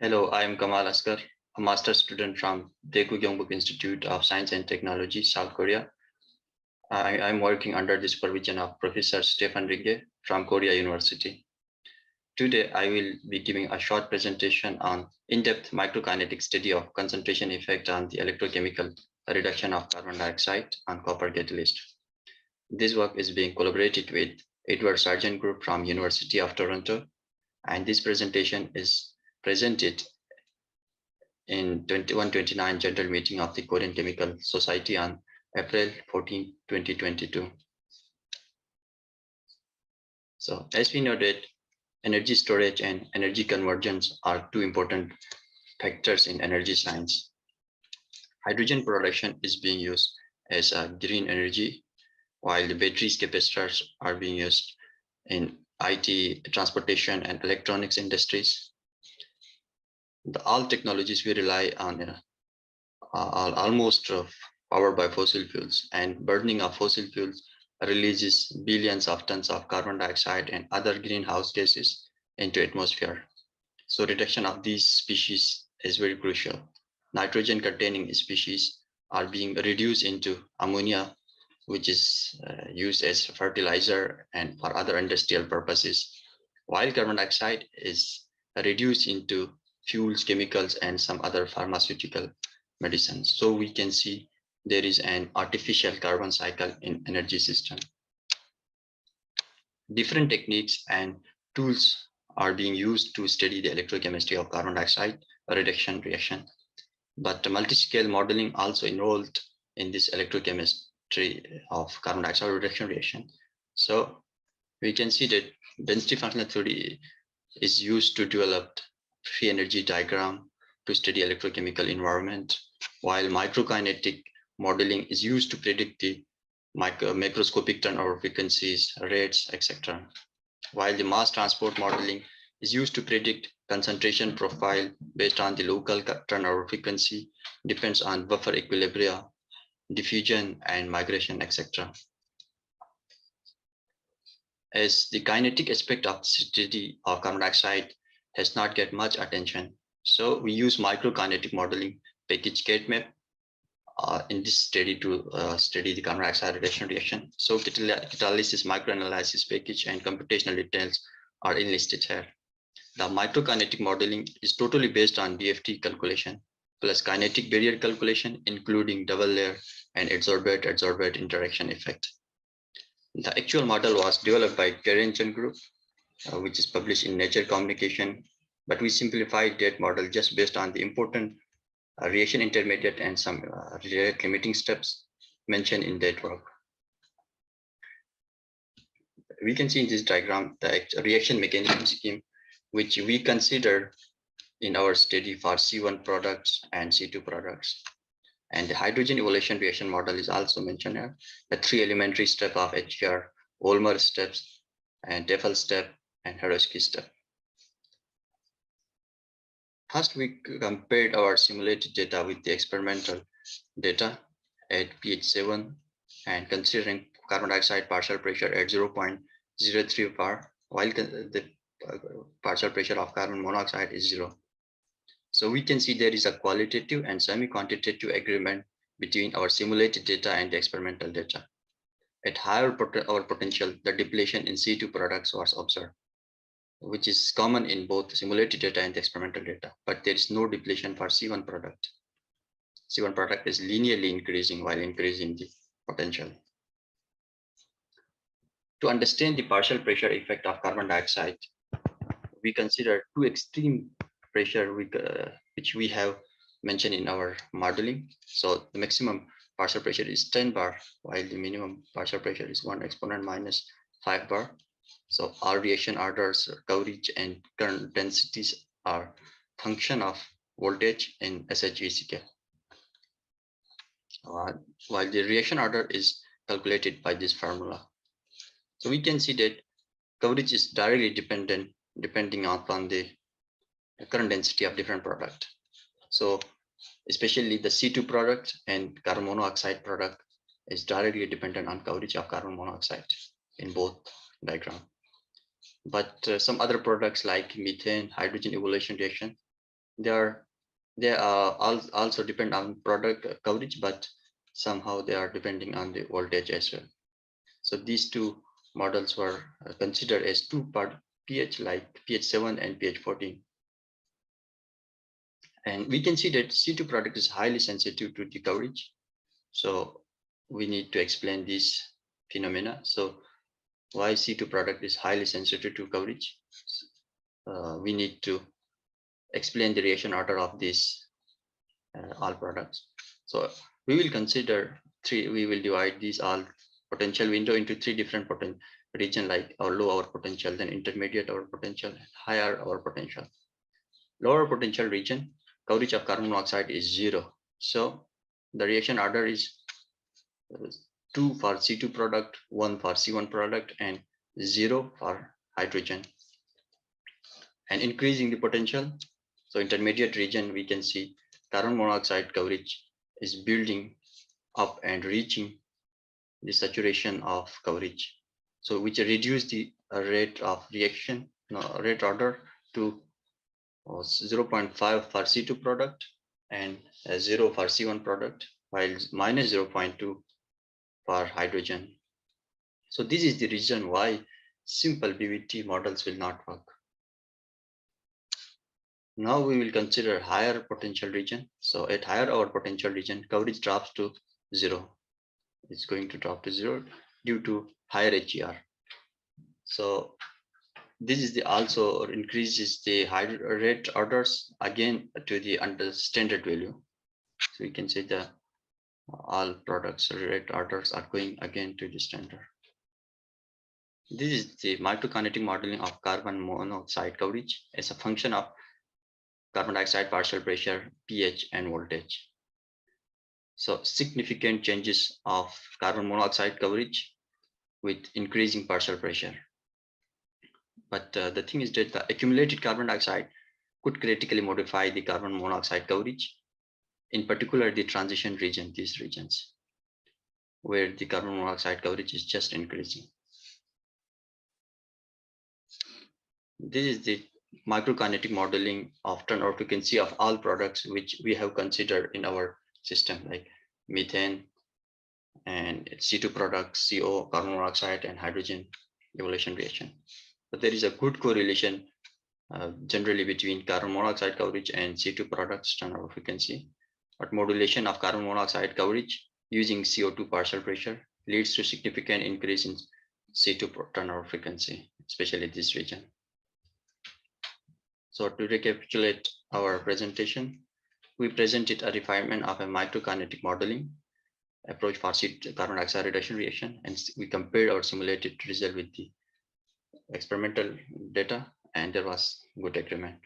Hello, I am Kamal Askar, a master's student from Daegu Gyeongbuk Institute of Science and Technology, South Korea. I'm working under the supervision of Professor Stefan Ringe from Korea University. Today, I will be giving a short presentation on in-depth microkinetic study of concentration effect on the electrochemical reduction of carbon dioxide on copper catalyst. This work is being collaborated with Edward Sargent Group from University of Toronto, and this presentation is presented in 2129 General Meeting of the Korean Chemical Society on April 14, 2022. So as we know that energy storage and energy convergence are two important factors in energy science. Hydrogen production is being used as a green energy, while the batteries capacitors are being used in IT, transportation, and electronics industries. All technologies we rely on are almost powered by fossil fuels, and burning of fossil fuels releases billions of tons of carbon dioxide and other greenhouse gases into atmosphere. So reduction of these species is very crucial. Nitrogen containing species are being reduced into ammonia, which is used as fertilizer and for other industrial purposes, while carbon dioxide is reduced into fuels, chemicals, and some other pharmaceutical medicines. So we can see there is an artificial carbon cycle in energy system. Different techniques and tools are being used to study the electrochemistry of carbon dioxide reduction reaction, but multi-scale modeling also involved in this electrochemistry of carbon dioxide reduction reaction. So we can see that density functional theory is used to develop free energy diagram to study electrochemical environment, while microkinetic modeling is used to predict the macroscopic turnover frequencies, rates, etc. While the mass transport modeling is used to predict concentration profile based on the local turnover frequency, depends on buffer equilibria, diffusion, and migration, etc. As the kinetic aspect of the study of carbon dioxide has not get much attention, so we use microkinetic modeling package CatMAP in this study to study the carbon dioxide reduction. So Catalysis, Microanalysis package, and computational details are enlisted here. The microkinetic modeling is totally based on DFT calculation plus kinetic barrier calculation, including double layer and adsorbate interaction effect. The actual model was developed by Carrington Group, which is published in Nature Communication, but we simplified that model just based on the important reaction intermediate and some related limiting steps mentioned in that work. We can see in this diagram the reaction mechanism scheme, which we consider in our study for C1 products and C2 products. And the hydrogen evolution reaction model is also mentioned here. The three elementary step of HER, Olmer steps, and Tefel step, and Herosky step. First, we compared our simulated data with the experimental data at pH 7 and considering carbon dioxide partial pressure at 0.03 bar, while the partial pressure of carbon monoxide is 0. So we can see there is a qualitative and semi-quantitative agreement between our simulated data and the experimental data. At higher our potential, the depletion in C2 products was observed, which is common in both simulated data and the experimental data, but there is no depletion for C1 product. C1 product is linearly increasing while increasing the potential. To understand the partial pressure effect of carbon dioxide, we consider two extreme pressure which we have mentioned in our modeling. So the maximum partial pressure is 10 bar, while the minimum partial pressure is 1 exponent minus 5 bar. So our reaction orders, coverage, and current densities are function of voltage in SHVCK. While the reaction order is calculated by this formula. So we can see that coverage is directly depending upon the current density of different product. So especially the C2 product and carbon monoxide product is directly dependent on coverage of carbon monoxide in both diagram. But some other products like methane, hydrogen evolution reaction, they are also depend on product coverage, but somehow they are depending on the voltage as well. So these two models were considered as two-part pH, like pH 7 and pH 14. And we can see that C2 product is highly sensitive to the coverage. So we need to explain this phenomena. So why C2 product is highly sensitive to coverage? We need to explain the reaction order of these all products. So we will consider we will divide these all potential window into three different potential region, like our low hour potential, then intermediate hour potential, higher hour potential. Lower potential region, coverage of carbon monoxide is 0. So the reaction order is 2 for C2 product, 1 for C1 product, and 0 for hydrogen. And increasing the potential, so intermediate region, we can see carbon monoxide coverage is building up and reaching the saturation of coverage. So which reduce the rate of reaction, rate order to 0.5 for C2 product and 0 for C1 product, while minus 0.2 for hydrogen. So this is the reason why simple BVT models will not work. Now we will consider higher potential region. So at higher hour potential region, coverage drops to 0. It's going to drop to 0 due to higher HER. So this is the also increases the rate orders again to the under standard value. So we can say the all products rate orders are going again to the standard. This is the microkinetic modeling of carbon monoxide coverage as a function of carbon dioxide partial pressure, pH, and voltage. So significant changes of carbon monoxide coverage with increasing partial pressure. But the thing is that the accumulated carbon dioxide could critically modify the carbon monoxide coverage, in particular the transition region, these regions, where the carbon monoxide coverage is just increasing. This is the microkinetic modeling of turnover frequency of all products which we have considered in our system, like methane and C2 products, CO, carbon monoxide, and hydrogen evolution reaction. But there is a good correlation generally between carbon monoxide coverage and C2 products turnover frequency. But modulation of carbon monoxide coverage using CO2 partial pressure leads to significant increase in C2 turnover frequency, especially this region. So to recapitulate our presentation, we presented a refinement of a microkinetic modeling approach for carbon dioxide reduction reaction, and we compared our simulated result with the experimental data, and there was good agreement.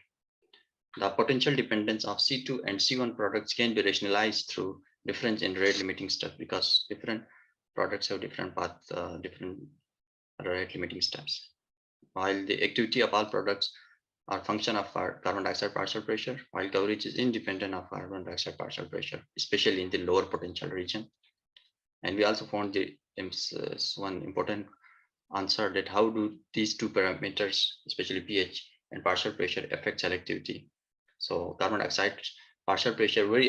The potential dependence of C2 and C1 products can be rationalized through difference in rate limiting steps, because different products have different path, different rate limiting steps. While the activity of all products are function of carbon dioxide partial pressure, while coverage is independent of carbon dioxide partial pressure, especially in the lower potential region. And we also found the one important answer, that how do these two parameters, especially pH and partial pressure, affect selectivity. So carbon dioxide partial pressure very